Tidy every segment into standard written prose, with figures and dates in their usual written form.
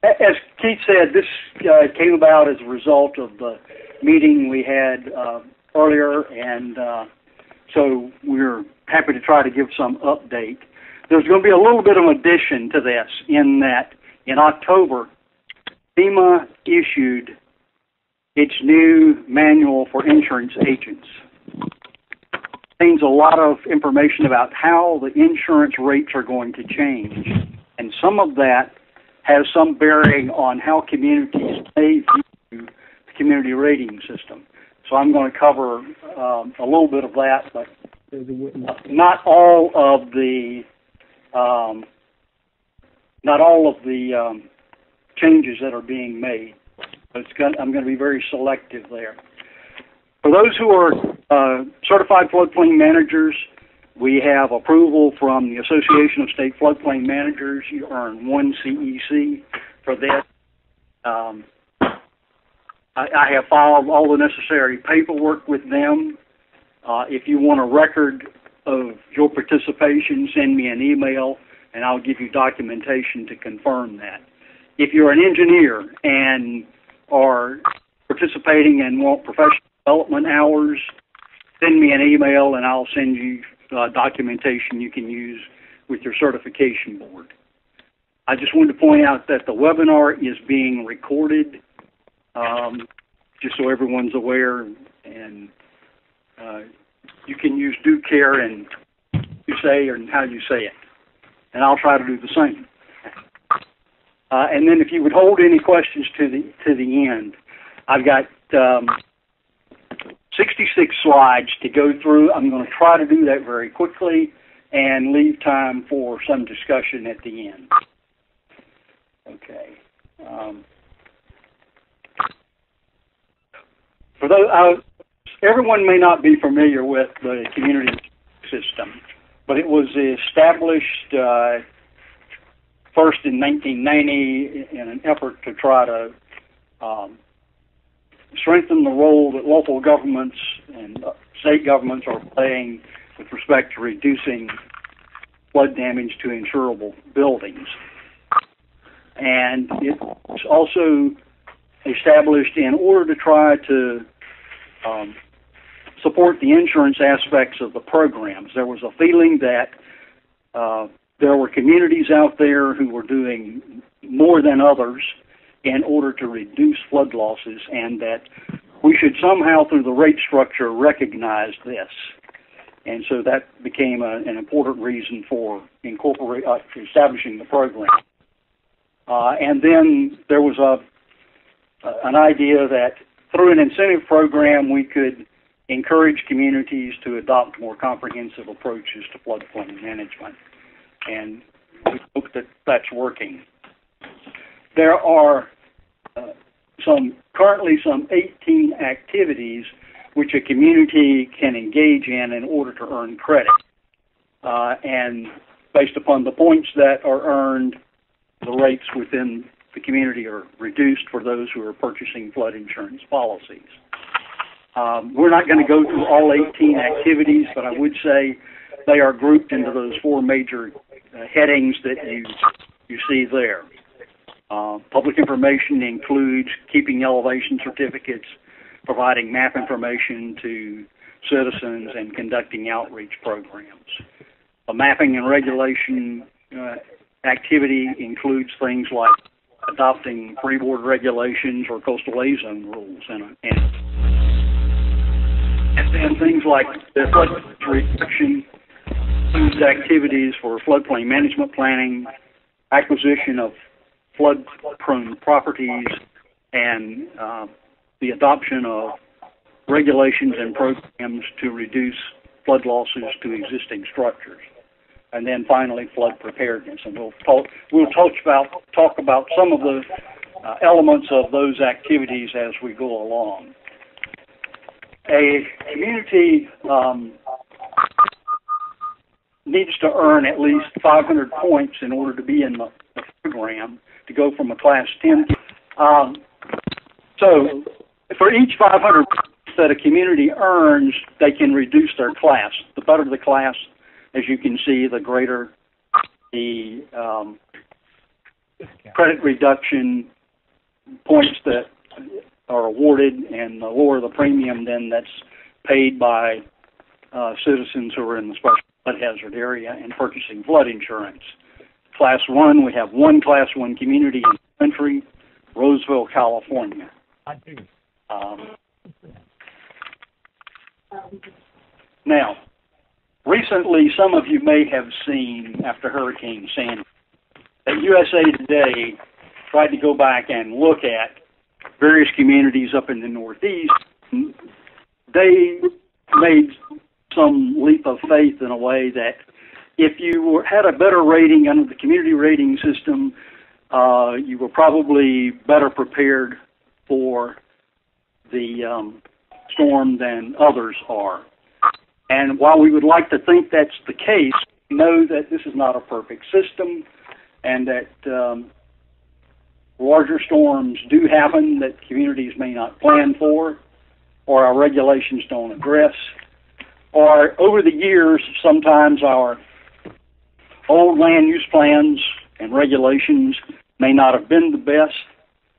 As Keith said, this came about as a result of the meeting we had earlier, and so we're happy to try to give some update. There's going to be a little bit of addition to this in that in October, FEMA issued its new manual for insurance agents. It contains a lot of information about how the insurance rates are going to change, and some of that has some bearing on how communities may view the community rating system. So I'm going to cover a little bit of that, but not all of the changes that are being made. I'm going to be very selective there. For those who are certified floodplain managers, we have approval from the Association of State Floodplain Managers. You earn 1 CEC for that. I have filed all the necessary paperwork with them. If you want a record of your participation, send me an email, and I'll give you documentation to confirm that. If you're an engineer and are participating and want professional development hours, send me an email, and I'll send you documentation you can use with your certification board. I just wanted to point out that the webinar is being recorded, just so everyone's aware, and you can use due care in you say and how you say it, and I'll try to do the same. And then if you would hold any questions to the end, I've got 66 slides to go through. I'm going to try to do that very quickly and leave time for some discussion at the end. Okay. For those, everyone may not be familiar with the community system, but it was established first in 1990 in an effort to try to strengthen the role that local governments and state governments are playing with respect to reducing flood damage to insurable buildings. And it was also established in order to try to support the insurance aspects of the programs. There was a feeling that there were communities out there who were doing more than others in order to reduce flood losses, and that we should somehow, through the rate structure, recognize this. And so that became an important reason for establishing the program. And then there was an idea that through an incentive program we could encourage communities to adopt more comprehensive approaches to floodplain management. And we hope that that's working. There are currently some 18 activities which a community can engage in order to earn credit. And based upon the points that are earned, the rates within the community are reduced for those who are purchasing flood insurance policies. We're not going to go through all 18 activities, but I would say they are grouped into those 4 major headings that you see there. Public information includes keeping elevation certificates, providing map information to citizens, and conducting outreach programs. The mapping and regulation activity includes things like adopting freeboard regulations or coastal A-zone rules, and then things like the flood reduction includes activities for floodplain management planning, acquisition of flood-prone properties, and the adoption of regulations and programs to reduce flood losses to existing structures. And then finally, flood preparedness. And we'll talk about some of the elements of those activities as we go along. A community needs to earn at least 500 points in order to be in the program, to go from a class 10. So for each 500 points that a community earns, they can reduce their class. The better the class, as you can see, the greater the credit reduction points that are awarded, and the lower the premium then that's paid by citizens who are in the special flood hazard area and purchasing flood insurance. Class 1, we have one Class 1 community in the country, Roseville, California. Now, recently, some of you may have seen, after Hurricane Sandy, that USA Today tried to go back and look at various communities up in the Northeast. They made some leap of faith in a way that if you had a better rating under the community rating system, you were probably better prepared for the storm than others are. And while we would like to think that's the case, we know that this is not a perfect system, and that larger storms do happen that communities may not plan for, or our regulations don't address, or over the years, sometimes our old land use plans and regulations may not have been the best,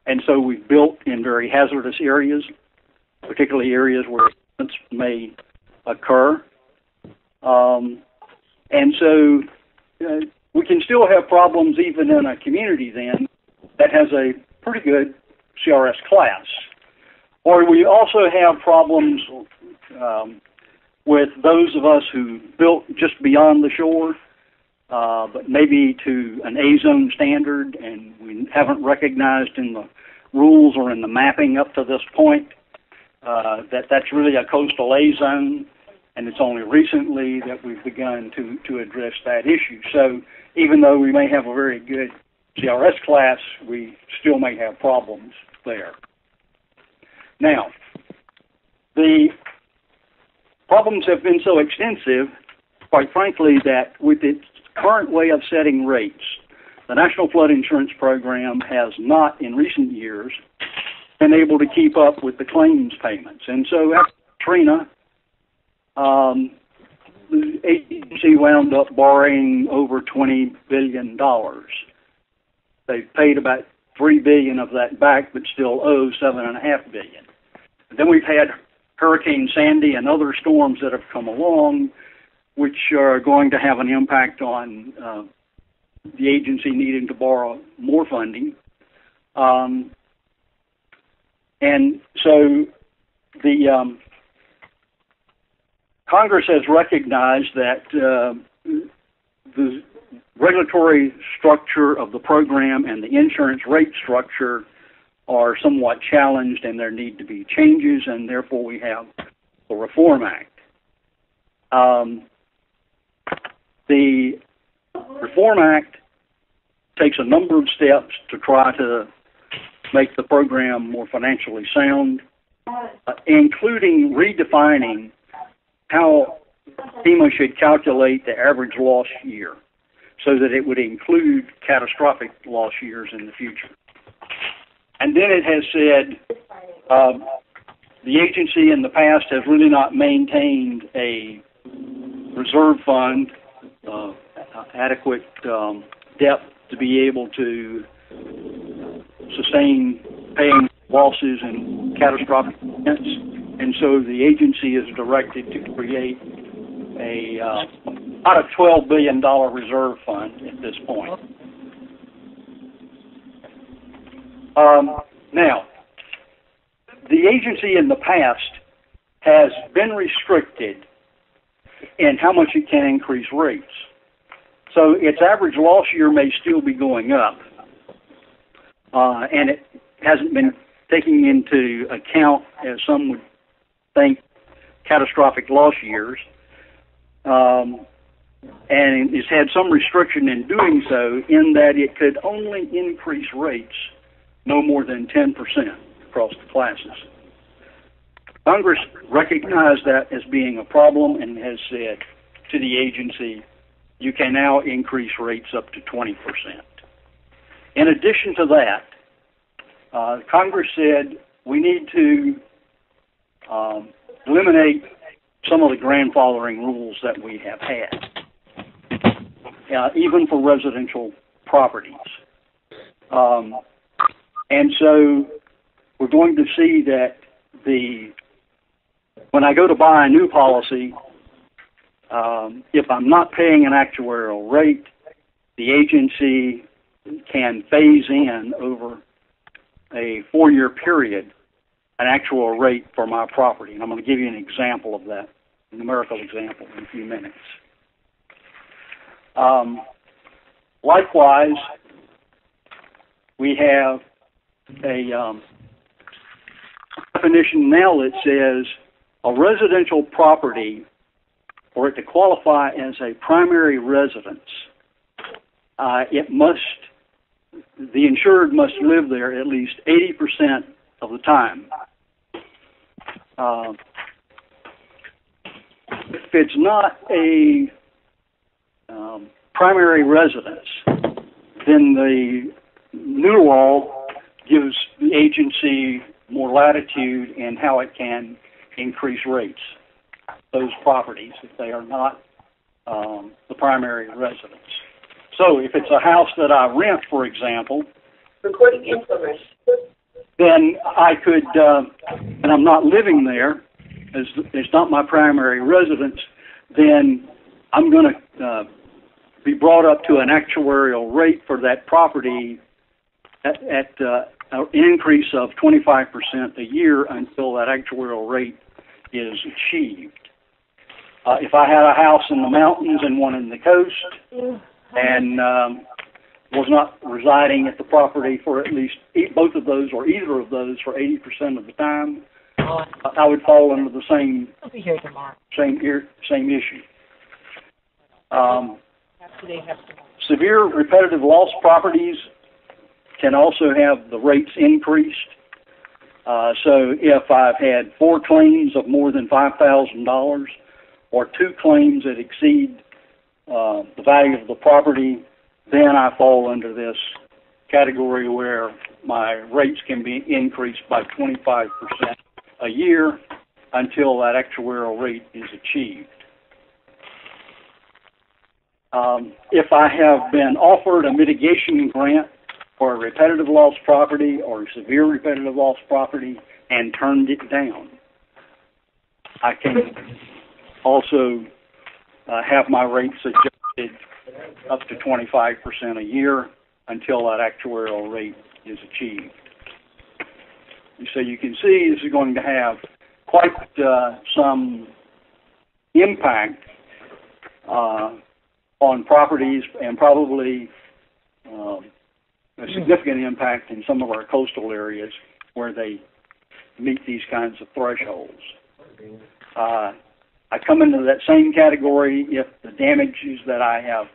and so we've built in very hazardous areas, particularly areas where accidents may occur. And so we can still have problems even in a community then that has a pretty good CRS class. Or we also have problems with those of us who built just beyond the shore, but maybe to an A-zone standard, and we haven't recognized in the rules or in the mapping up to this point that that's really a coastal A-zone, and it's only recently that we've begun to address that issue. So even though we may have a very good CRS class, we still may have problems there. Now, the problems have been so extensive, quite frankly, that with its current way of setting rates, the National Flood Insurance Program has not, in recent years, been able to keep up with the claims payments. And so after Katrina, the agency wound up borrowing over $20 billion. They've paid about $3 billion of that back, but still owe $7.5 billion. Then we've had Hurricane Sandy and other storms that have come along, which are going to have an impact on the agency needing to borrow more funding. And so the Congress has recognized that the regulatory structure of the program and the insurance rate structure are somewhat challenged, and there need to be changes, and therefore we have the Reform Act. The Reform Act takes a number of steps to try to make the program more financially sound, including redefining how FEMA should calculate the average loss year so that it would include catastrophic loss years in the future. And then it has said the agency in the past has really not maintained a reserve fund, adequate depth to be able to sustain paying losses and catastrophic events. And so the agency is directed to create about a $12 billion reserve fund at this point. Now, the agency in the past has been restricted in how much it can increase rates. So its average loss year may still be going up, and it hasn't been taking into account, as some would think, catastrophic loss years, and it's had some restriction in doing so, in that it could only increase rates no more than 10% across the classes. Congress recognized that as being a problem and has said to the agency, you can now increase rates up to 20%. In addition to that, Congress said we need to eliminate some of the grandfathering rules that we have had, even for residential properties. And so we're going to see that when I go to buy a new policy, if I'm not paying an actuarial rate, the agency can phase in over a 4-year period an actual rate for my property. And I'm going to give you an example of that, a numerical example, in a few minutes. Likewise, we have a definition now that says a residential property, for it to qualify as a primary residence, the insured must live there at least 80% of the time. If it's not a primary residence, then the new law gives the agency more latitude in how it can increase rates, those properties, if they are not the primary residence. So if it's a house that I rent, for example, recording in progress, then I could, and I'm not living there, as it's not my primary residence, then I'm going to be brought up to an actuarial rate for that property at an increase of 25% a year until that actuarial rate is achieved. If I had a house in the mountains and one in the coast, and was not residing at the property for at least both of those or either of those for 80% of the time, I would fall under the same I'll be here tomorrow. same issue. Severe repetitive loss properties can also have the rates increased. So if I've had 4 claims of more than $5,000 or 2 claims that exceed the value of the property, then I fall under this category where my rates can be increased by 25% a year until that actuarial rate is achieved. If I have been offered a mitigation grant for a repetitive loss property or a severe repetitive loss property and turned it down, I can also have my rates adjusted up to 25% a year until that actuarial rate is achieved. So you can see this is going to have quite some impact on properties, and probably a significant impact in some of our coastal areas where they meet these kinds of thresholds. I come into that same category if the damages that I have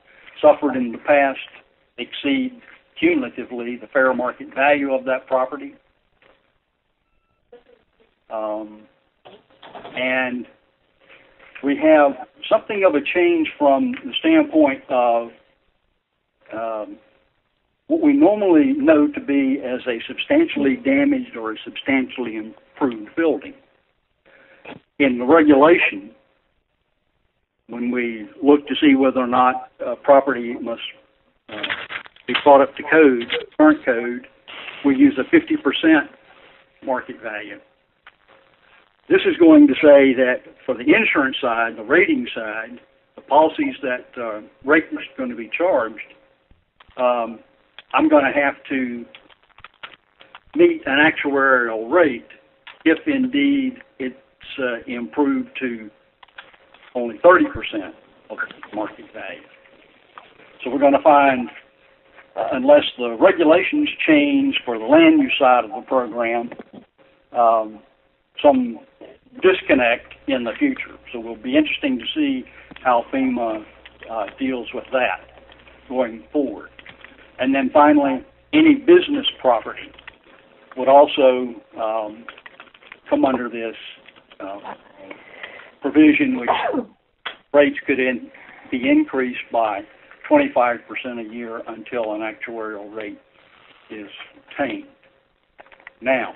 suffered in the past exceed cumulatively the fair market value of that property. And we have something of a change from the standpoint of what we normally know to be as a substantially damaged or a substantially improved building. In the regulation, when we look to see whether or not a property must be brought up to code, current code, we use a 50% market value. This is going to say that for the insurance side, the rating side, the policies that rate is going to be charged, I'm going to have to meet an actuarial rate if indeed it's improved to only 30% of the market value. So we're going to find, unless the regulations change for the land use side of the program, some disconnect in the future. So it will be interesting to see how FEMA deals with that going forward. And then finally, any business property would also come under this provision, which rates could be increased by 25% a year until an actuarial rate is obtained. Now,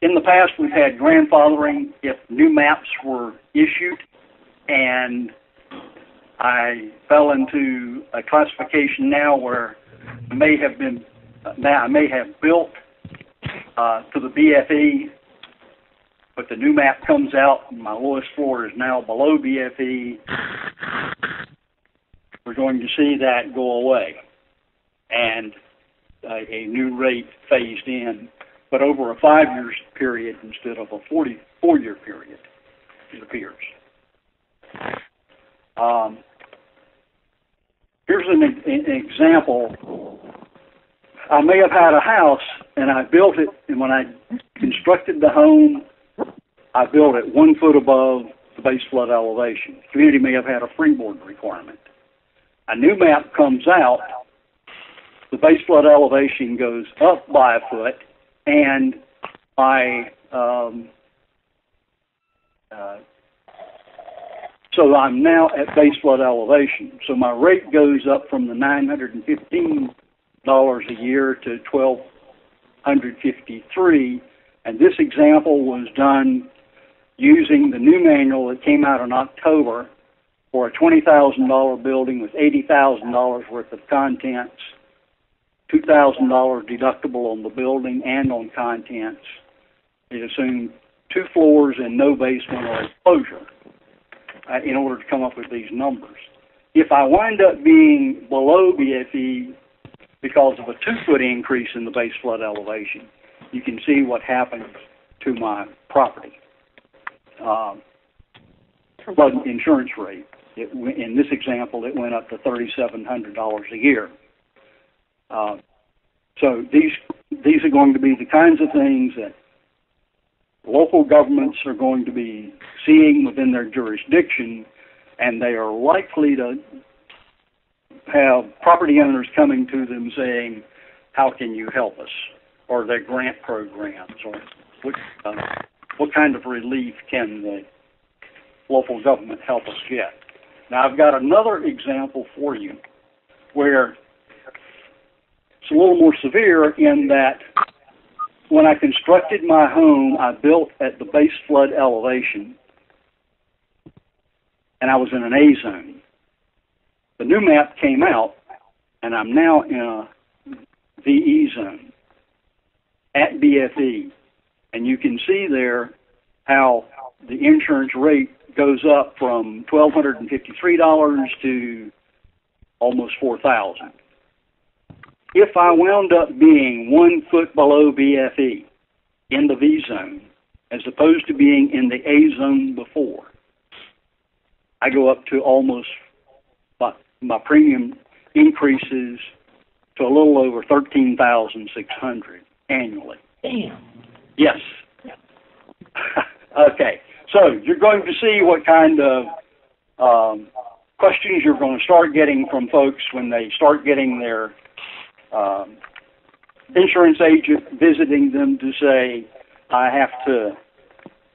in the past, we've had grandfathering if new maps were issued and I fell into a classification now where I may have built to the BFE, but the new map comes out and my lowest floor is now below BFE. We're going to see that go away and a new rate phased in, but over a 5-year period instead of a 44-year period, it appears. Here's an example. I may have had a house and I built it, and when I constructed the home, I built it 1 foot above the base flood elevation. The community may have had a freeboard requirement. A new map comes out, the base flood elevation goes up by a foot, and so I'm now at base flood elevation. So my rate goes up from the $915 a year to $1,253. And this example was done using the new manual that came out in October for a $20,000 building with $80,000 worth of contents, $2,000 deductible on the building and on contents. It assumed 2 floors and no basement or enclosure in order to come up with these numbers. If I wind up being below BFE because of a 2-foot increase in the base flood elevation, you can see what happens to my property. Flood insurance rate. In this example, it went up to $3,700 a year. So these are going to be the kinds of things that local governments are going to be seeing within their jurisdiction, and they are likely to have property owners coming to them saying, how can you help us? Or their grant programs, or what kind of relief can the local government help us get? Now, I've got another example for you where it's a little more severe in that when I constructed my home, I built at the base flood elevation, and I was in an A zone. The new map came out, and I'm now in a VE zone at BFE. And you can see there how the insurance rate goes up from $1,253 to almost $4,000. If I wound up being 1 foot below BFE in the V zone, as opposed to being in the A zone before, I go up to almost, my premium increases to a little over $13,600 annually. Damn. Yes. Okay. So you're going to see what kind of questions you're going to start getting from folks when they start getting their insurance agent visiting them to say, I have to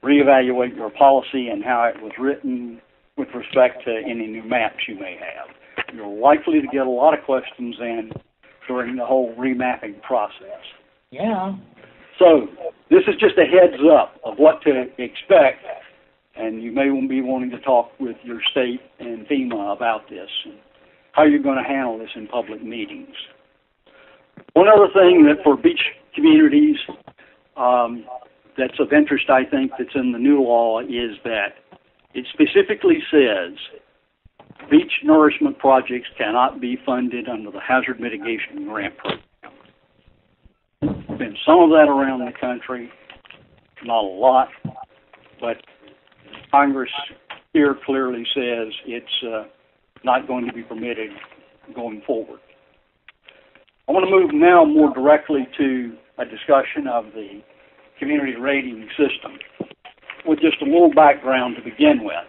reevaluate your policy and how it was written with respect to any new maps you may have. You're likely to get a lot of questions in during the whole remapping process. Yeah. So this is just a heads up of what to expect, and you may be wanting to talk with your state and FEMA about this and how you're going to handle this in public meetings. One other thing that for beach communities that's of interest, I think, that's in the new law is that it specifically says beach nourishment projects cannot be funded under the Hazard Mitigation Grant Program. There's been some of that around the country, not a lot, but Congress here clearly says it's not going to be permitted going forward. I want to move now more directly to a discussion of the community rating system with just a little background to begin with.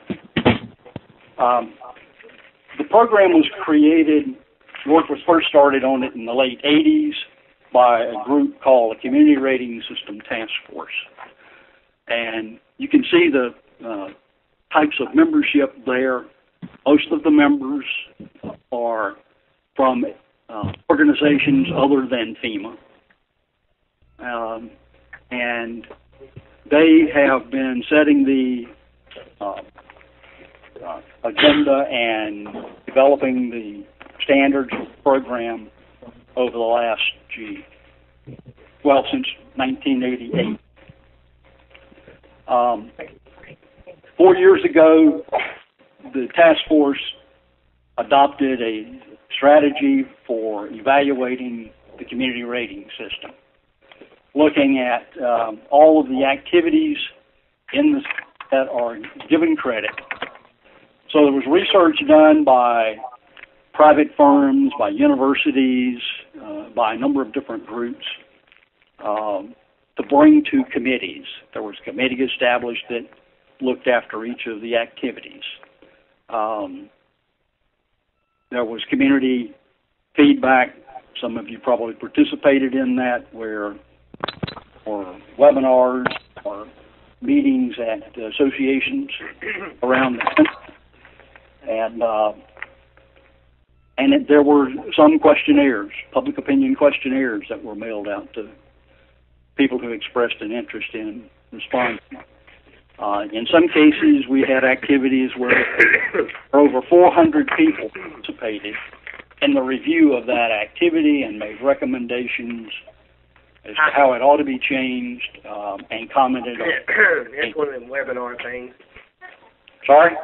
The program was created, work was first started on it in the late 80s by a group called the Community Rating System Task Force. And you can see the types of membership there. Most of the members are from organizations other than FEMA. And they have been setting the agenda and developing the standards program over the last, since 1988. 4 years ago, the task force adopted a strategy for evaluating the community rating system, looking at all of the activities that are given credit. So there was research done by private firms, by universities, by a number of different groups to bring to committees. There was a committee established that looked after each of the activities. There was community feedback. Some of you probably participated in that, or webinars or meetings at associations around the country. And there were some questionnaires, public opinion questionnaires, that were mailed out to people who expressed an interest in responding. In some cases, we had activities where over 400 people participated in the review of that activity and made recommendations as to how it ought to be changed, and commented on it. That's one of them webinar things. Sorry?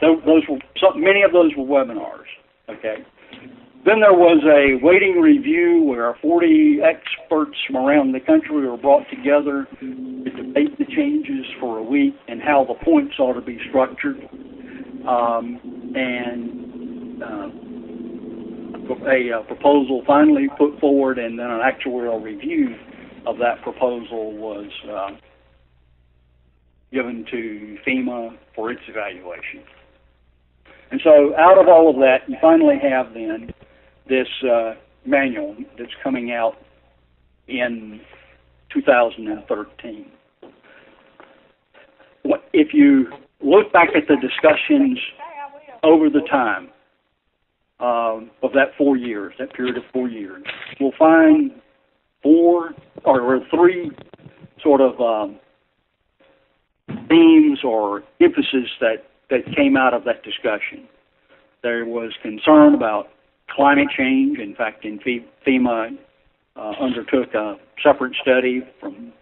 Many of those were webinars, okay? Then there was a waiting review where 40 experts from around the country were brought together to debate the changes for a week and how the points ought to be structured. A proposal finally put forward, and then an actuarial review of that proposal was given to FEMA for its evaluation. And so out of all of that, you finally have then this manual that's coming out in 2013. If you look back at the discussions over the time of that 4 years, that period of 4 years, we'll find three sort of themes or emphasis that came out of that discussion. There was concern about climate change. In fact, FEMA undertook a separate study from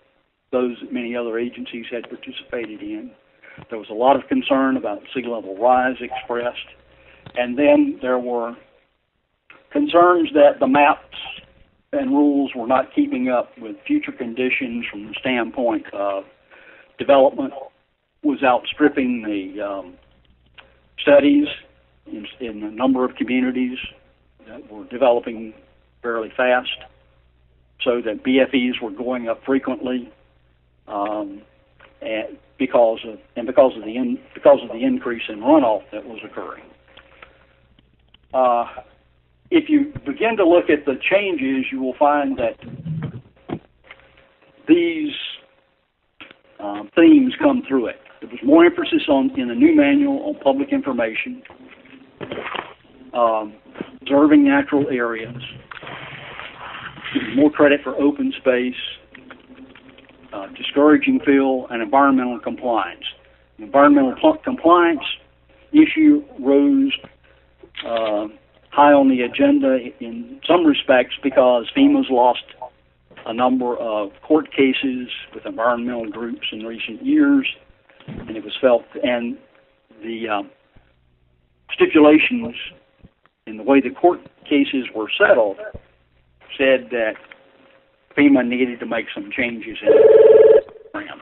those that many other agencies had participated in. There was a lot of concern about sea level rise expressed. And then there were concerns that the maps and rules were not keeping up with future conditions from the standpoint of development was outstripping the studies in a number of communities that were developing fairly fast, so that BFEs were going up frequently, and because of the increase in runoff that was occurring. If you begin to look at the changes, you will find that these themes come through it. There was more emphasis in the new manual on public information, preserving natural areas, more credit for open space, discouraging fill, and environmental compliance. The environmental compliance issue rose high on the agenda in some respects because FEMA's lost a number of court cases with environmental groups in recent years, and it was felt, and the stipulations in the way the court cases were settled said that FEMA needed to make some changes in the programs.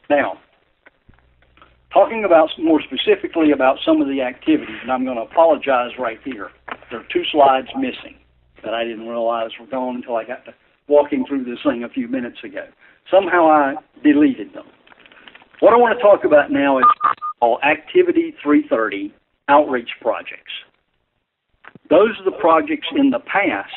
Now, talking about more specifically about some of the activities, and I'm going to apologize right here. There are 2 slides missing that I didn't realize were gone until I got to walking through this thing a few minutes ago. Somehow I deleted them. What I want to talk about now is called Activity 330 outreach projects. Those are the projects in the past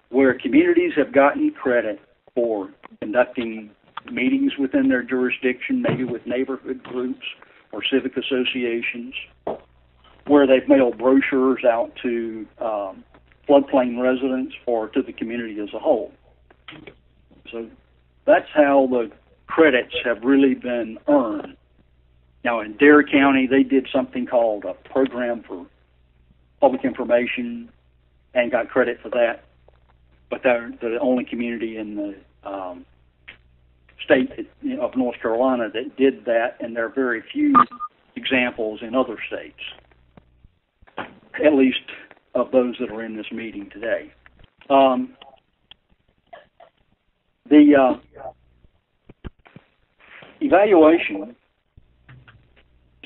where communities have gotten credit for conducting meetings within their jurisdiction, maybe with neighborhood groups or civic associations, where they've mailed brochures out to floodplain residents or to the community as a whole. So that's how the credits have really been earned Now, in Dare County, they did something called a Program for Public Information and got credit for that. But they're the only community in the state of North Carolina that did that, and there are very few examples in other states, at least of those that are in this meeting today. The evaluation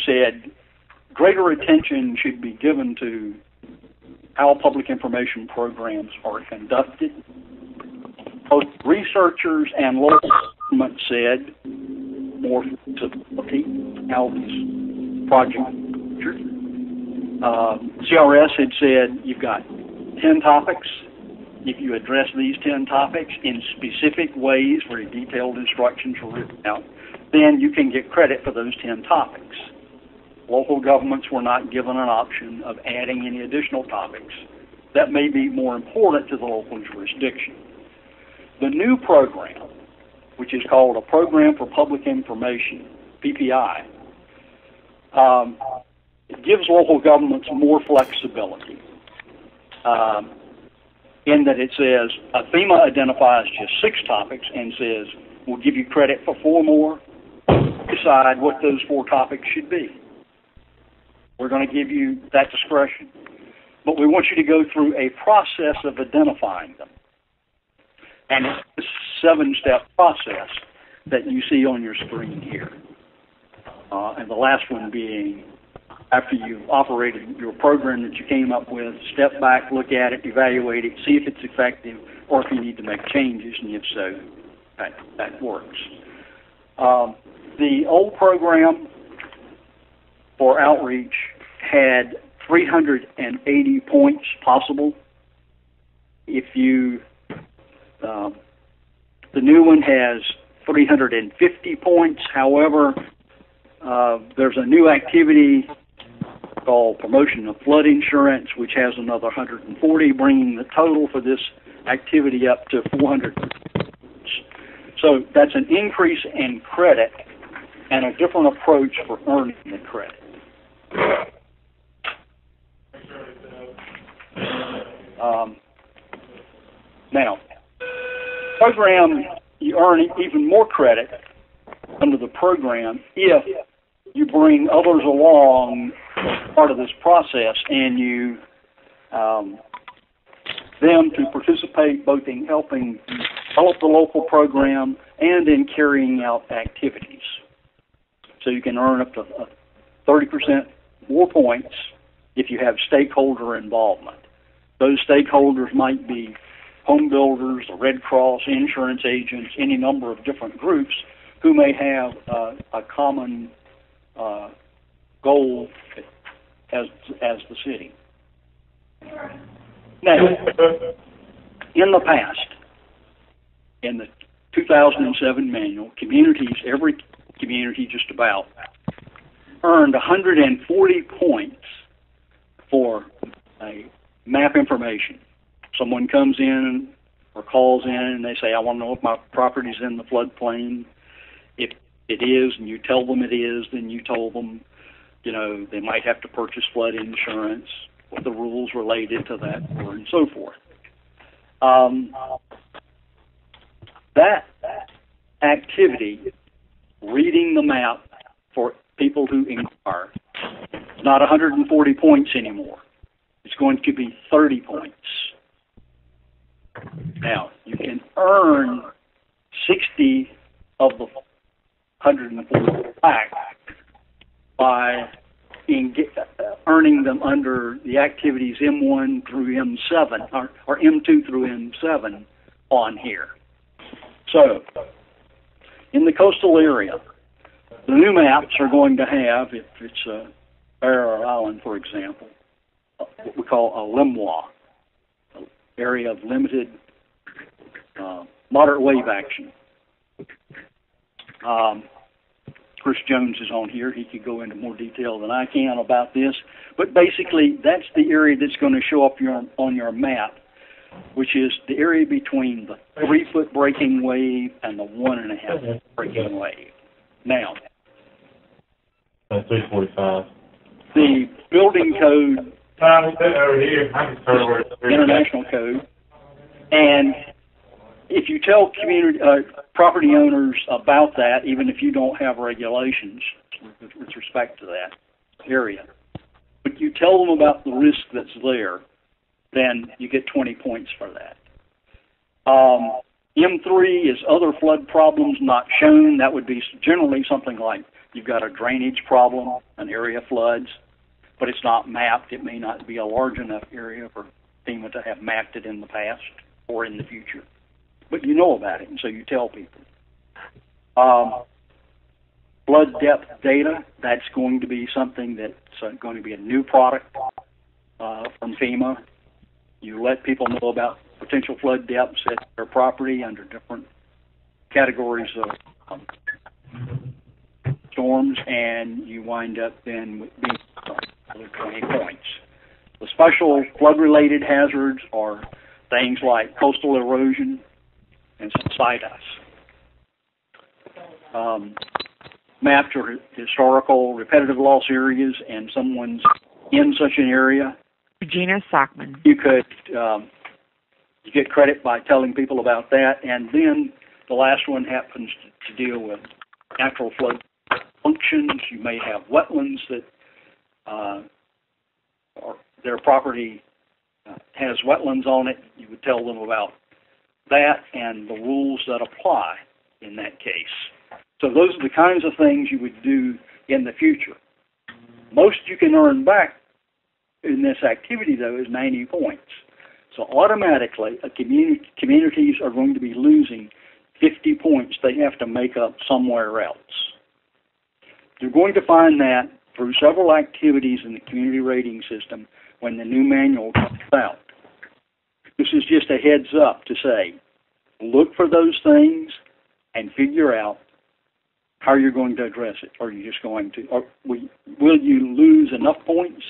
said greater attention should be given to how public information programs are conducted. Both researchers and local government said more stability how these projects are. CRS had said you've got 10 topics. If you address these 10 topics in specific ways where detailed instructions are written out, then you can get credit for those 10 topics. Local governments were not given an option of adding any additional topics that may be more important to the local jurisdiction. The new program, which is called a Program for Public Information, PPI, it gives local governments more flexibility in that it says FEMA identifies just 6 topics and says we'll give you credit for 4 more. Decide what those 4 topics should be. We're going to give you that discretion. But we want you to go through a process of identifying them. And it's a 7-step process that you see on your screen here. And the last one being, after you've operated your program that you came up with, step back, look at it, evaluate it, see if it's effective, or if you need to make changes, and if so, that works. The old program for outreach had 380 points possible. If you, the new one has 350 points. However, there's a new activity called promotion of flood insurance, which has another 140, bringing the total for this activity up to 400. So that's an increase in credit and a different approach for earning the credit. Now, program, you earn even more credit under the program if you bring others along as part of this process and you them to participate both in helping develop the local program and in carrying out activities. So you can earn up to 30% more points if you have stakeholder involvement. Those stakeholders might be home builders, the Red Cross, insurance agents, any number of different groups who may have a common goal as the city. Now, in the past, in the 2007 manual, communities, every community just about, earned 140 points for a map information. Someone comes in or calls in and they say, I want to know if my property's in the floodplain. If it is and you tell them it is, then you told them, you know, they might have to purchase flood insurance, what the rules related to that were, and so forth. That activity, reading the map for people who inquire, is not 140 points anymore. It's going to be 30 points. Now, you can earn 60 of the 140 back by earning them under the activities M1 through M7, or M2 through M7 on here. So, in the coastal area, the new maps are going to have, if it's a Barrow Island, for example, what we call a LIMWA, area of limited moderate wave action. Chris Jones is on here. He could go into more detail than I can about this. But basically, that's the area that's going to show up on your map, which is the area between the 3-foot breaking wave and the 1.5-foot breaking wave. Now, 345. The building code, Over here. I can turn where it's international code, and if you tell community property owners about that, even if you don't have regulations with respect to that area, but you tell them about the risk that's there, then you get 20 points for that. M3 is other flood problems not shown. That would be generally something like you've got a drainage problem, an area floods, but it's not mapped. It may not be a large enough area for FEMA to have mapped it in the past or in the future. But you know about it, and so you tell people. Flood depth data, that's going to be something that's going to be a new product from FEMA. You let people know about potential flood depths at their property under different categories of storms, and you wind up then being 20 points. The special flood-related hazards are things like coastal erosion and side ice. Mapped or historical repetitive loss areas, and someone's in such an area. Regina Sockman. You could you get credit by telling people about that, and then the last one happens to deal with natural flood functions. You may have wetlands that or their property has wetlands on it. You would tell them about that and the rules that apply in that case. So those are the kinds of things you would do in the future. Most you can earn back in this activity, though, is 90 points. So automatically, communities are going to be losing 50 points they have to make up somewhere else. You're going to find that through several activities in the community rating system when the new manual comes out. This is just a heads up to say, look for those things and figure out how you're going to address it. Are you just going to, or will you lose enough points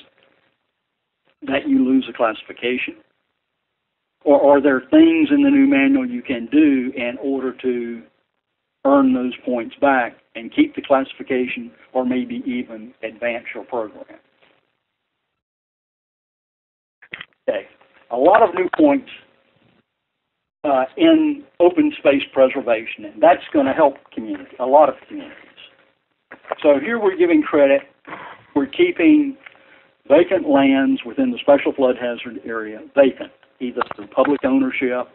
that you lose a classification? Or are there things in the new manual you can do in order to earn those points back and keep the classification, or maybe even advance your program? Okay, a lot of new points in open space preservation, and that's going to help a lot of communities. So here we're giving credit. We're keeping vacant lands within the special flood hazard area vacant, either through public ownership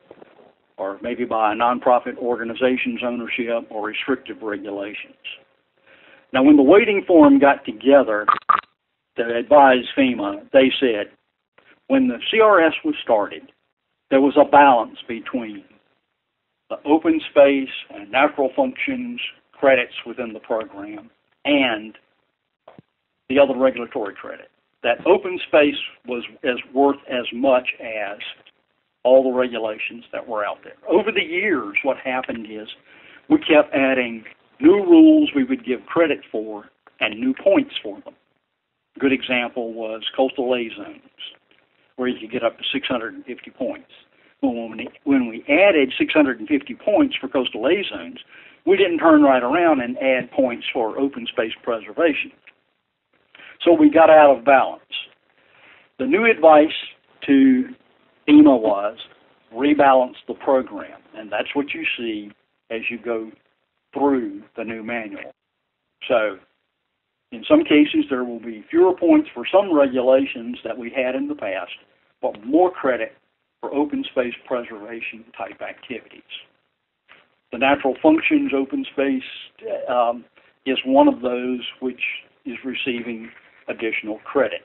or maybe by a nonprofit organization's ownership or restrictive regulations. Now, when the waiting forum got together to advise FEMA, they said when the CRS was started, there was a balance between the open space and natural functions credits within the program and the other regulatory credit. That open space was worth as much as all the regulations that were out there. Over the years, what happened is we kept adding new rules we would give credit for and new points for them. A good example was coastal A zones, where you could get up to 650 points. Well, when we added 650 points for coastal A zones, we didn't turn right around and add points for open space preservation. So we got out of balance. The new advice to FEMA was rebalance the program, and that's what you see as you go through the new manual. So in some cases, there will be fewer points for some regulations that we had in the past, but more credit for open space preservation type activities. The natural functions open space is one of those which is receiving additional credit.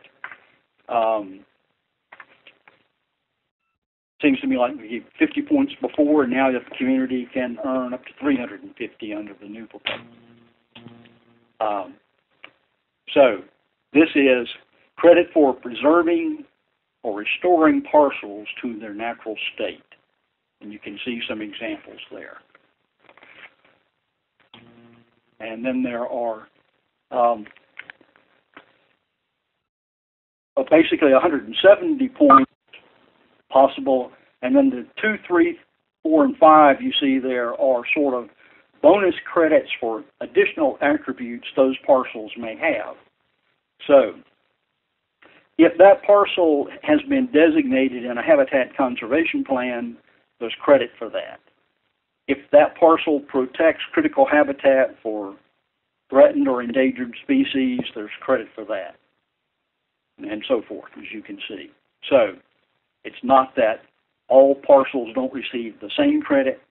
Seems to me like we gave 50 points before, and now the community can earn up to 350 under the new proposal. So this is credit for preserving or restoring parcels to their natural state. And you can see some examples there. And then there are basically 170 points possible, and then the 2, 3, 4, and 5 you see there are sort of bonus credits for additional attributes those parcels may have. So, if that parcel has been designated in a habitat conservation plan, there's credit for that. If that parcel protects critical habitat for threatened or endangered species, there's credit for that, and so forth, as you can see. So, it's not that all parcels don't receive the same credit.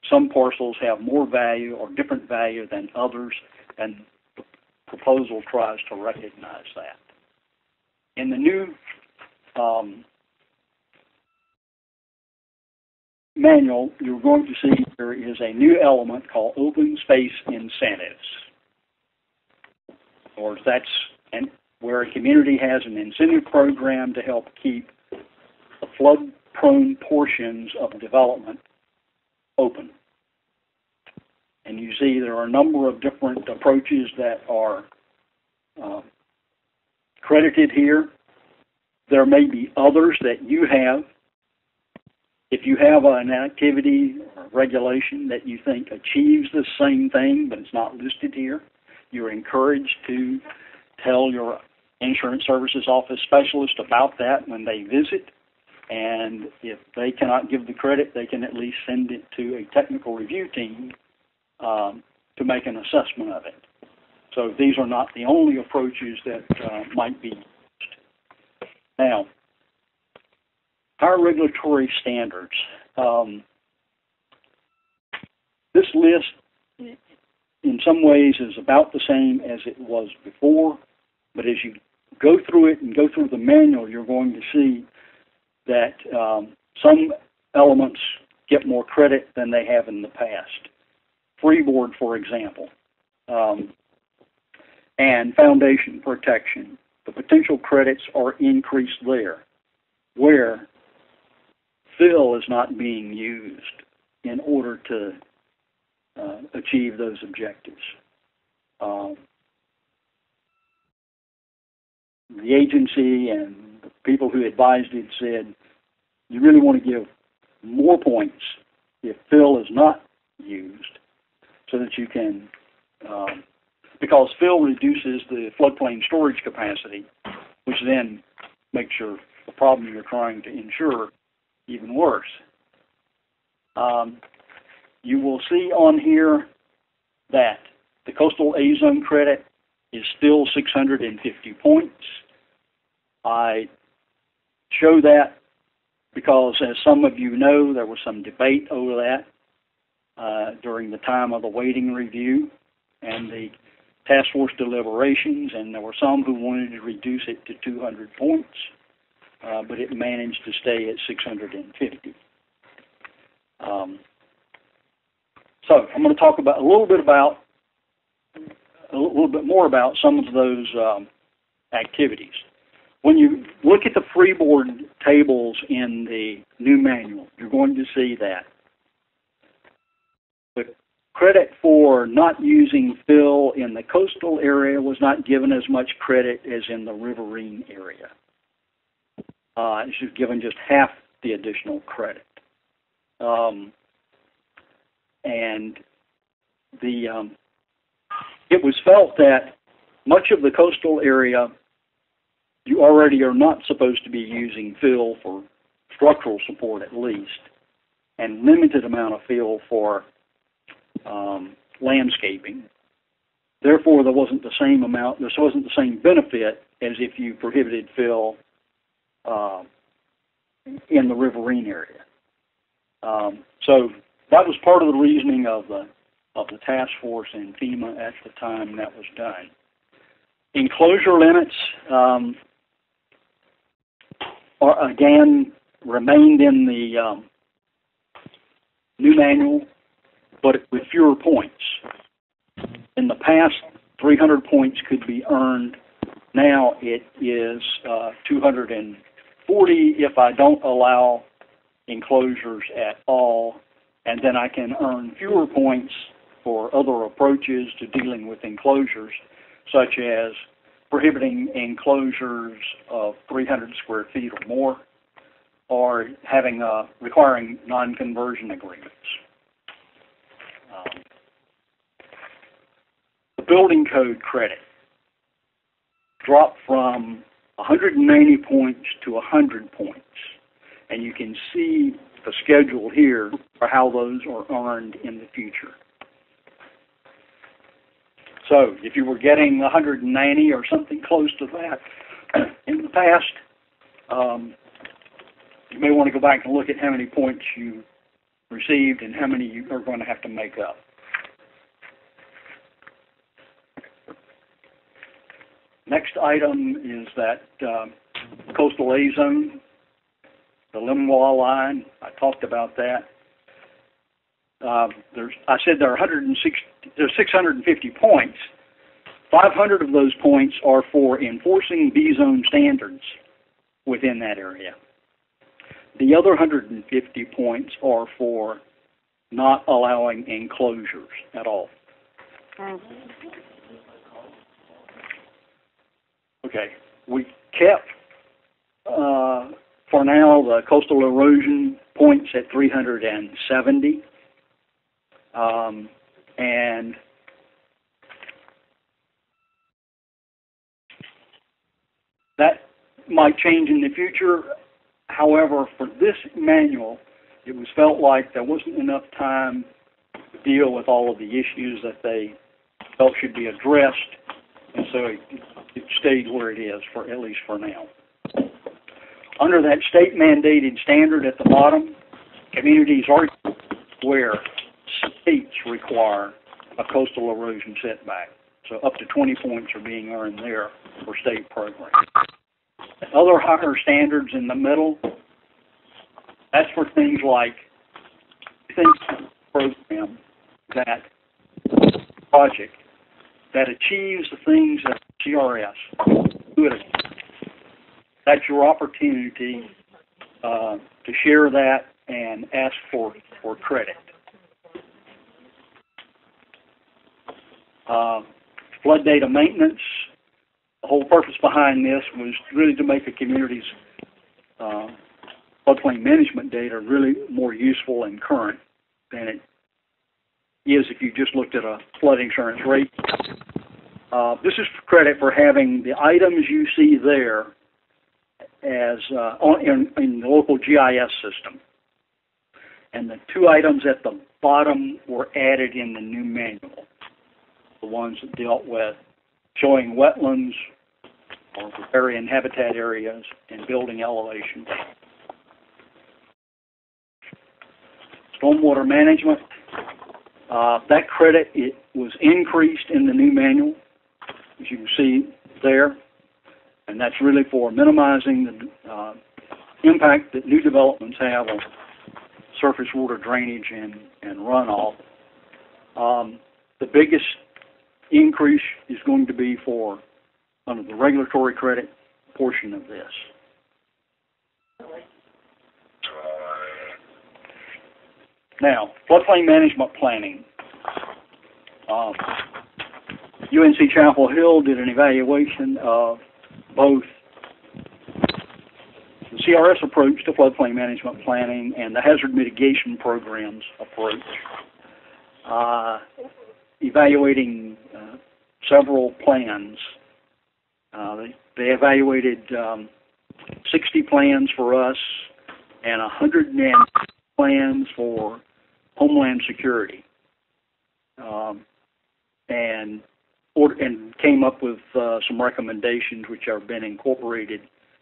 Some parcels have more value or different value than others, and the proposal tries to recognize that. In the new manual, you're going to see there is a new element called open space incentives. Or that's where a community has an incentive program to help keep the flood-prone portions of development open. And you see there are a number of different approaches that are credited here. There may be others that you have. If you have an activity or regulation that you think achieves the same thing, but it's not listed here, you're encouraged to tell your insurance services office specialist about that when they visit. And if they cannot give the credit, they can at least send it to a technical review team to make an assessment of it. So these are not the only approaches that might be used. Now, our regulatory standards. This list, in some ways, is about the same as it was before, but as you go through it and go through the manual, you're going to see that some elements get more credit than they have in the past. Freeboard, for example, and foundation protection. The potential credits are increased there, where fill is not being used in order to achieve those objectives. The agency and the people who advised it said, you really want to give more points if fill is not used, so that you can, because fill reduces the floodplain storage capacity, which then makes the problem you're trying to insure even worse. You will see on here that the coastal A-zone credit is still 650 points. I show that because, as some of you know, there was some debate over that during the time of the waiting review and the task force deliberations, and there were some who wanted to reduce it to 200 points, but it managed to stay at 650. So I'm going to talk about a little bit more about some of those activities. When you look at the freeboard tables in the new manual, you're going to see that the credit for not using fill in the coastal area was not given as much credit as in the riverine area. It's given just half the additional credit. And it was felt that much of the coastal area, you already are not supposed to be using fill for structural support at least, and limited amount of fill for landscaping. Therefore, there wasn't the same benefit as if you prohibited fill in the riverine area. So that was part of the reasoning of the task force and FEMA at the time that was done. Enclosure limits are again remained in the new manual, but with fewer points. In the past, 300 points could be earned. Now it is 240 if I don't allow enclosures at all, and then I can earn fewer points for other approaches to dealing with enclosures, such as prohibiting enclosures of 300 square feet or more, or having requiring non-conversion agreements. building code credit dropped from 190 points to 100 points. And you can see the schedule here for how those are earned in the future. So if you were getting 190 or something close to that in the past, you may want to go back and look at how many points you received and how many you are going to have to make up. Next item is that coastal A zone, the Limwa line. I talked about that. I said there's 650 points. 500 of those points are for enforcing B zone standards within that area. The other 150 points are for not allowing enclosures at all. Okay, we kept, for now, the coastal erosion points at 370. And that might change in the future. However, for this manual, it was felt like there wasn't enough time to deal with all of the issues that they felt should be addressed, and so it stayed where it is, for at least for now. Under that state-mandated standard at the bottom, communities are where states require a coastal erosion setback. So up to 20 points are being earned there for state programs. Other higher standards in the middle, that's for things like program, that project that achieves the things that CRS do it. That's your opportunity to share that and ask for credit. Flood data maintenance. The whole purpose behind this was really to make a community's floodplain management data really more useful and current than it is if you just looked at a flood insurance rate. This is credit for having the items you see there as in the local GIS system. And the two items at the bottom were added in the new manual. The ones that dealt with showing wetlands or riparian habitat areas and building elevation. Stormwater management, that credit, it was increased in the new manual, as you can see there, and that's really for minimizing the impact that new developments have on surface water drainage and runoff. The biggest increase is going to be for under the regulatory credit portion of this. Now, floodplain management planning. UNC Chapel Hill did an evaluation of both the CRS approach to floodplain management planning and the hazard mitigation programs approach, evaluating several plans. They evaluated 60 plans for us and 100 plans for Homeland Security, and came up with some recommendations which have been incorporated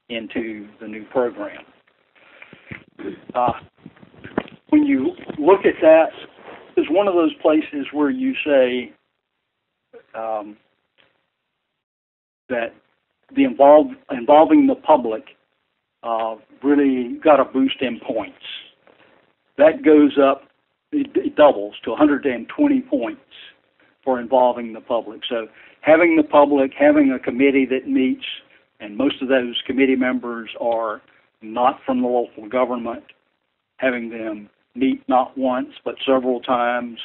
into the new program. When you look at that, it's one of those places where you say that the involving the public really got a boost in points. That goes up, it doubles to 120 points for involving the public. So having the public, having a committee that meets, and most of those committee members are not from the local government, having them meet not once but several times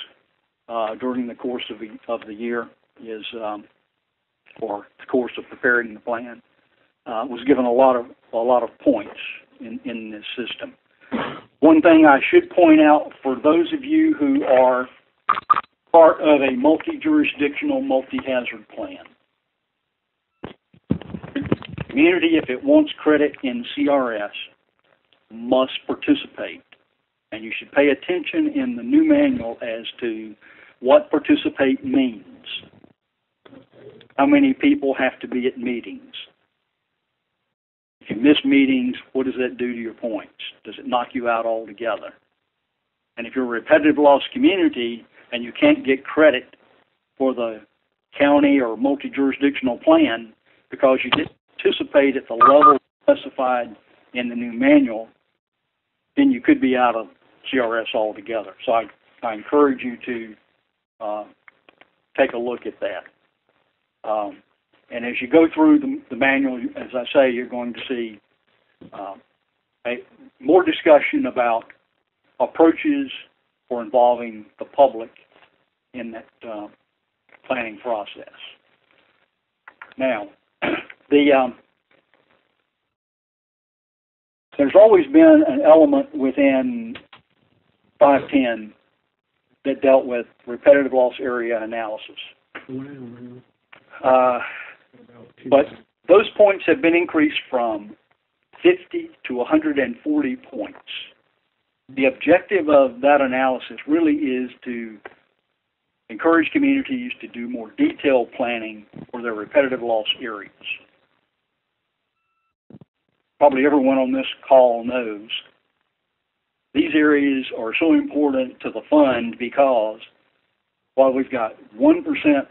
during the course of the year is, or the course of preparing the plan, was given a lot of points in this system. One thing I should point out for those of you who are part of a multi-jurisdictional, multi-hazard plan. Community, if it wants credit in CRS, must participate. And you should pay attention in the new manual as to what participate means. How many people have to be at meetings? If you miss meetings, what does that do to your points? Does it knock you out altogether? And if you're a repetitive loss community and you can't get credit for the county or multi-jurisdictional plan because you didn't participate at the level specified in the new manual, then you could be out of CRS altogether. So I encourage you to take a look at that. And as you go through the manual, as I say, you're going to see more discussion about approaches for involving the public in that planning process. Now, there's always been an element within 510 that dealt with repetitive loss area analysis. But those points have been increased from 50 to 140 points. The objective of that analysis really is to encourage communities to do more detailed planning for their repetitive loss areas. Probably everyone on this call knows these areas are so important to the fund because while we've got 1%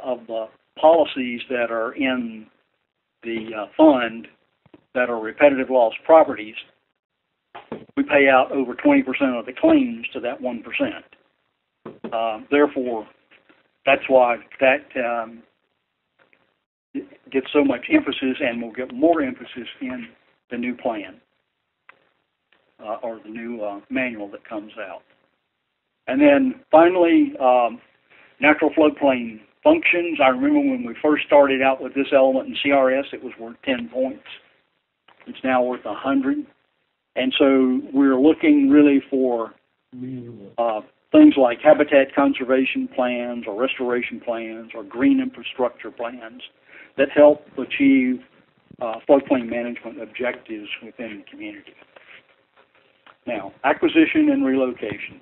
of the policies that are in the fund that are repetitive loss properties, we pay out over 20% of the claims to that 1%. Therefore, that's why that gets so much emphasis and will get more emphasis in the new plan or the new manual that comes out. And then finally, natural floodplain functions. I remember when we first started out with this element in CRS, it was worth 10 points. It's now worth 100. And so we're looking really for things like habitat conservation plans or restoration plans or green infrastructure plans that help achieve floodplain management objectives within the community. Now, acquisition and relocation.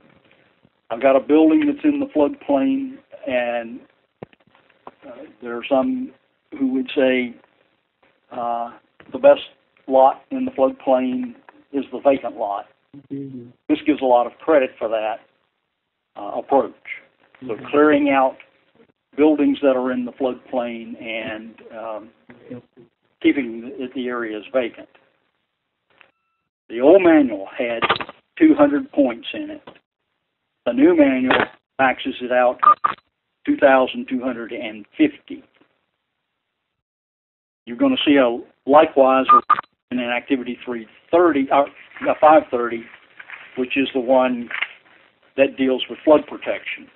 I've got a building that's in the floodplain, and there are some who would say the best lot in the floodplain is the vacant lot. Mm-hmm. This gives a lot of credit for that approach. So clearing out buildings that are in the floodplain and keeping the areas vacant. The old manual had 200 points in it. The new manual maxes it out at 2,250. You're going to see likewise in an activity 530, which is the one that deals with flood protection,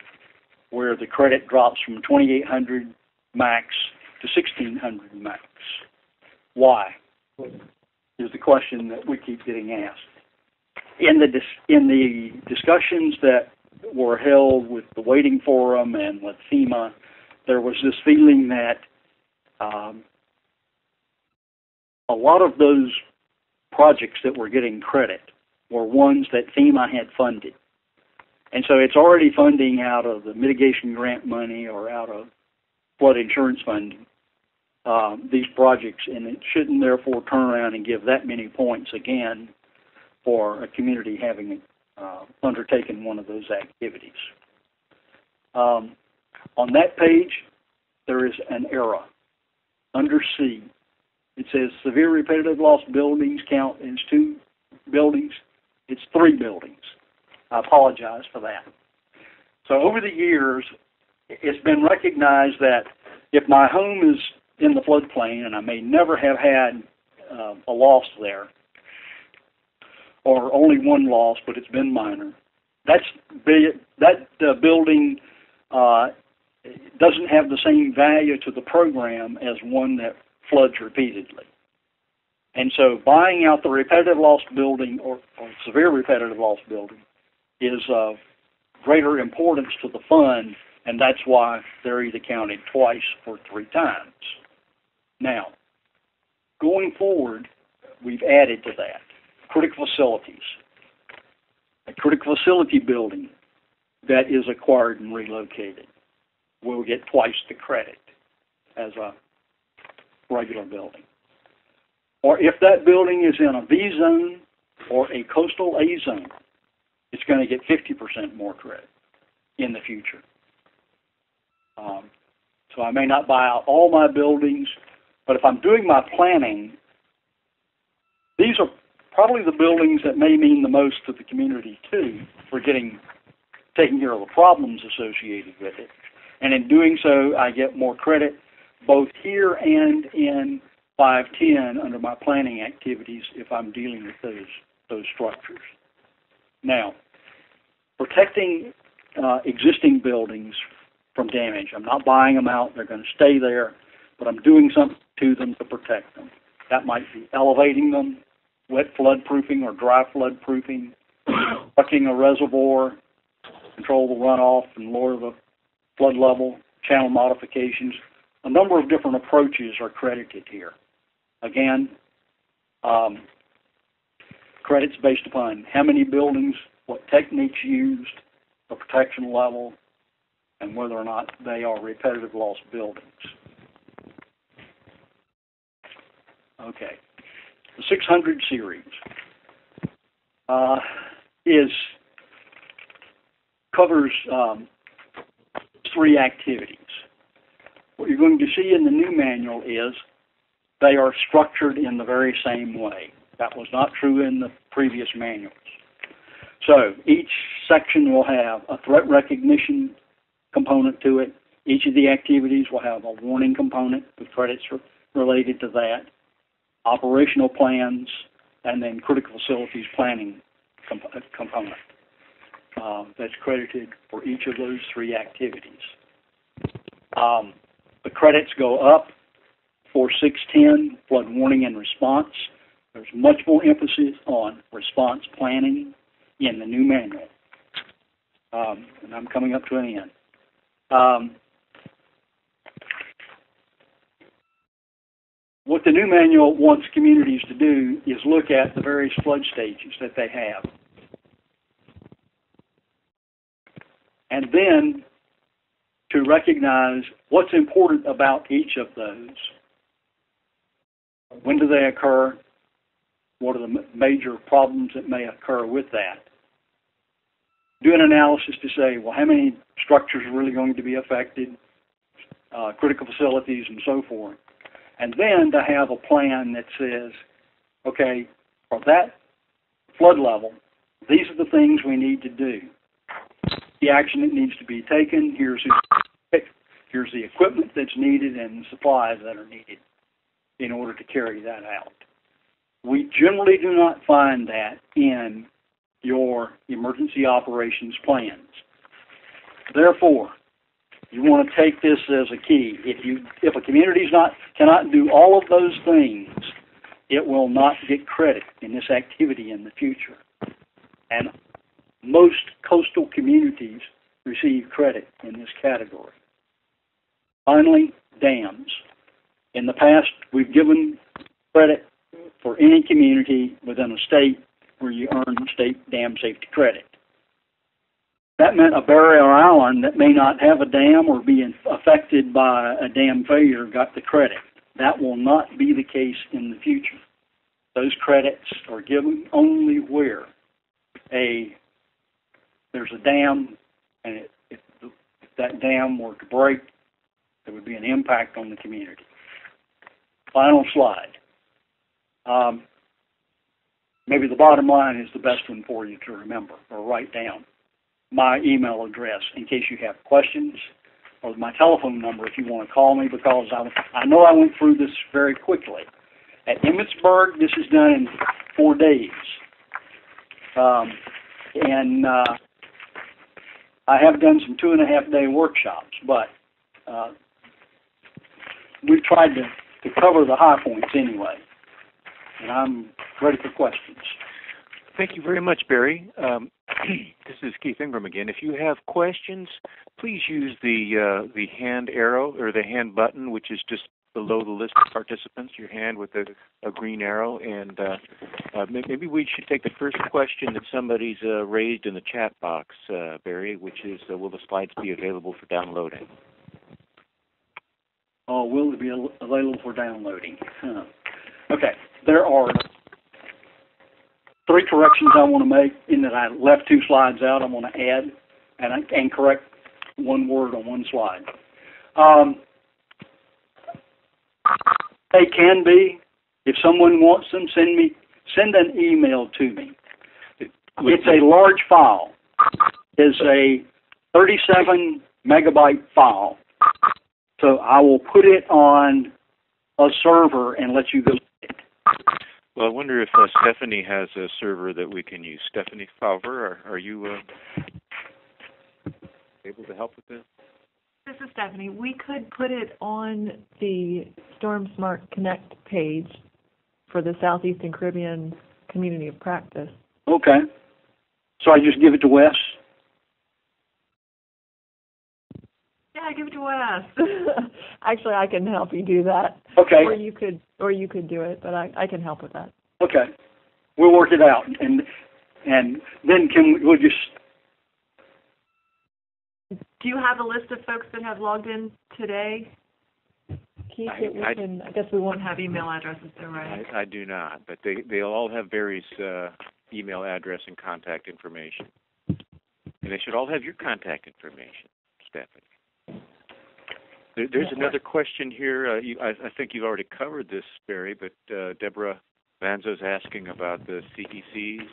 where the credit drops from 2,800 max to 1,600 max. Why? Is the question that we keep getting asked. In the discussions that were held with the Waiting Forum and with FEMA, there was this feeling that a lot of those projects that were getting credit were ones that FEMA had funded. And so it's already funding out of the mitigation grant money or out of flood insurance funding, these projects, and it shouldn't therefore turn around and give that many points again for a community having undertaken one of those activities. On that page, there is an error. Under C, it says severe repetitive loss buildings count as 2 buildings. It's 3 buildings. I apologize for that. So over the years, it's been recognized that if my home is in the floodplain and I may never have had a loss there, or only one loss, but it's been minor, that building doesn't have the same value to the program as one that floods repeatedly. And so buying out the repetitive loss building or severe repetitive loss building is greater importance to the fund, and that's why they're either counted twice or 3 times. Now, going forward, we've added to that critical facilities. A critical facility building that is acquired and relocated will get twice the credit as a regular building. Or if that building is in a B zone or a coastal A zone, it's going to get 50% more credit in the future. So I may not buy out all my buildings, but if I'm doing my planning, these are probably the buildings that may mean the most to the community too, for taking care of the problems associated with it. And in doing so, I get more credit both here and in 510 under my planning activities if I'm dealing with those structures. Now, protecting existing buildings from damage. I'm not buying them out. They're going to stay there, but I'm doing something to them to protect them. That might be elevating them, wet flood proofing or dry flood proofing, bucking a reservoir, control the runoff and lower the flood level, channel modifications. A number of different approaches are credited here. Again, credits based upon how many buildings, what techniques used, the protection level, and whether or not they are repetitive loss buildings. Okay. The 600 series covers 3 activities. What you're going to see in the new manual is they are structured in the very same way. That was not true in the previous manuals. So each section will have a threat recognition component to it. Each of the activities will have a warning component with credits related to that, operational plans, and then critical facilities planning component that's credited for each of those 3 activities. The credits go up for 610, flood warning and response. There's much more emphasis on response planning in the new manual. And I'm coming up to an end. What the new manual wants communities to do is look at the various flood stages that they have. And then to recognize what's important about each of those. When do they occur? What are the major problems that may occur with that? Do an analysis to say, well, how many structures are really going to be affected, critical facilities, and so forth. And then to have a plan that says, okay, for that flood level, these are the things we need to do. The action that needs to be taken, here's the equipment that's needed and the supplies that are needed in order to carry that out. We generally do not find that in your emergency operations plans. Therefore, you want to take this as a key. If a community cannot do all of those things, it will not get credit in this activity in the future. And most coastal communities receive credit in this category. Finally, dams. In the past, we've given credit for any community within a state where you earn state dam safety credit. That meant a barrier island that may not have a dam or be affected by a dam failure got the credit. That will not be the case in the future. Those credits are given only where there's a dam, and if that dam were to break, there would be an impact on the community. Final slide. Maybe the bottom line is the best one for you to remember or write down. My email address in case you have questions, or my telephone number if you want to call me, because I know I went through this very quickly. At Emmitsburg, this is done in 4 days. And I have done some 2.5-day workshops, but we've tried to cover the high points anyway. And I'm ready for questions. Thank you very much, Barry. This is Keith Ingram again. If you have questions, please use the hand arrow or the hand button, which is just below the list of participants, your hand with a green arrow. And maybe we should take the first question that somebody's raised in the chat box, Barry, which is, will the slides be available for downloading? Oh, will it be available for downloading? Okay, there are 3 corrections I want to make in that I left 2 slides out. I want to add and correct 1 word on 1 slide. They can be, if someone wants them, send an email to me. It's a large file. It's a 37 megabyte file. So I will put it on a server and let you go. Well, I wonder if Stephanie has a server that we can use. Stephanie Fowler, are you able to help with this? This is Stephanie. We could put it on the Storm Smart Connect page for the Southeastern Caribbean Community of Practice. Okay. So I just give it to Wes? Yeah, give it to Wes. Actually, I can help you do that. Okay. Or you could do it, but I can help with that. Okay. We'll work it out, and then we'll just. Do you have a list of folks that have logged in today? Keith, I guess we won't have email addresses there, right? I do not, but they'll all have various email address and contact information. And they should all have your contact information, Stephanie. There's another question here. I think you've already covered this, Barry, but Deborah Vanzo's asking about the CECs.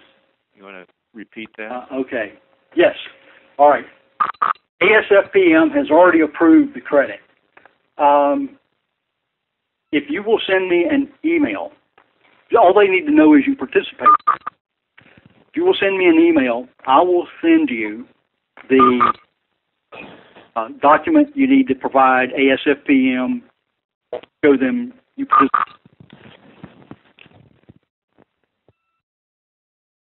You want to repeat that? Okay. Yes. All right. ASFPM has already approved the credit. If you will send me an email, all they need to know is you participate. If you will send me an email, I will send you the document you need to provide ASFPM. Show them you participate.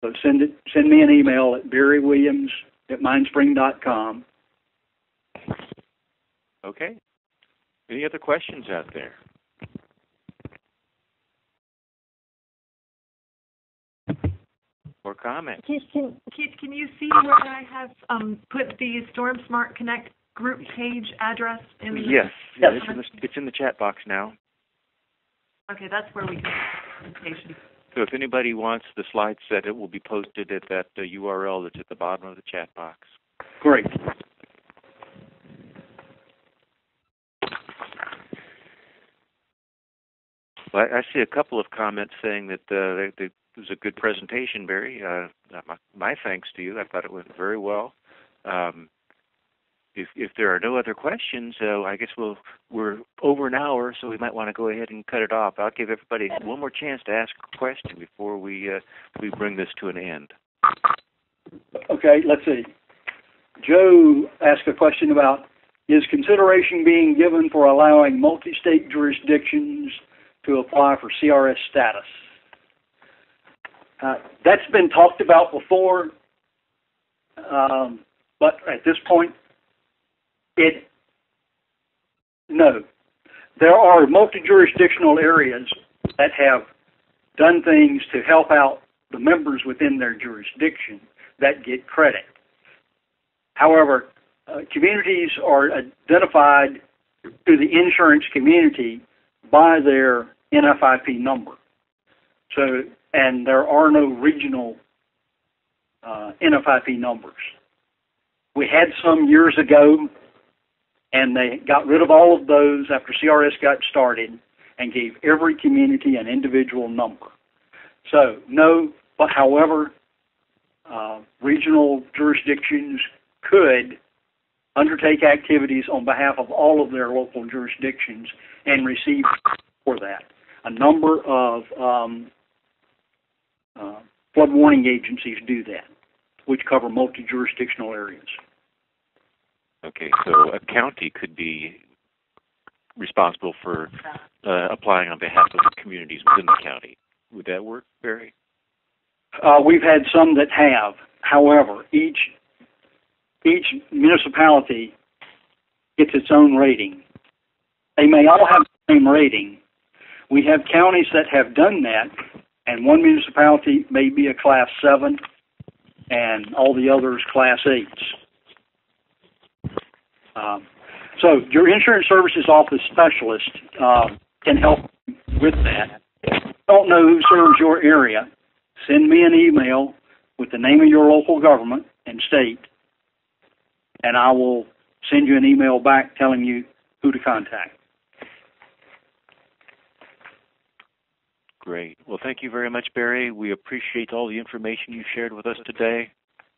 So send me an email at barrywilliams@mindspring.com. Okay. Any other questions out there? Or comments? Keith, can you see where I have put the Storm Smart Connect group page address in the... Yes. It's in the chat box now. Okay, that's where we can presentation. So if anybody wants the slide set, it will be posted at that URL that's at the bottom of the chat box. Great. Well, I see a couple of comments saying that it was a good presentation, Barry. My thanks to you. I thought it went very well. If there are no other questions, I guess we're over an hour, so we might want to go ahead and cut it off. I'll give everybody one more chance to ask a question before we bring this to an end. Okay, let's see. Joe asked a question about, is consideration being given for allowing multi-state jurisdictions to apply for CRS status? That's been talked about before, but at this point, no. There are multi-jurisdictional areas that have done things to help out the members within their jurisdiction that get credit. However, communities are identified to the insurance community by their NFIP number. So, and there are no regional NFIP numbers. We had some years ago, and they got rid of all of those after CRS got started and gave every community an individual number. So, no, but however, regional jurisdictions could undertake activities on behalf of all of their local jurisdictions and receive for that. A number of flood warning agencies do that, which cover multi-jurisdictional areas. Okay, so a county could be responsible for applying on behalf of the communities within the county. Would that work, Barry? We've had some that have. However, each municipality gets its own rating. They may all have the same rating. We have counties that have done that, and one municipality may be a Class 7, and all the others Class 8s. So your insurance services office specialist can help with that. If you don't know who serves your area, send me an email with the name of your local government and state, and I will send you an email back telling you who to contact. Great. Well, thank you very much, Barry. We appreciate all the information you shared with us today,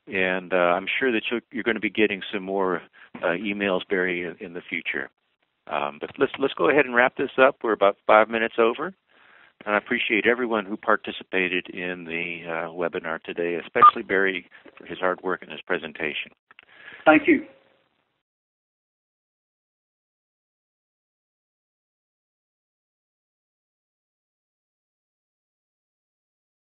and I'm sure that you're going to be getting some more emails, Barry, in the future. But let's go ahead and wrap this up. We're about 5 minutes over, and I appreciate everyone who participated in the webinar today, especially Barry for his hard work and his presentation. Thank you.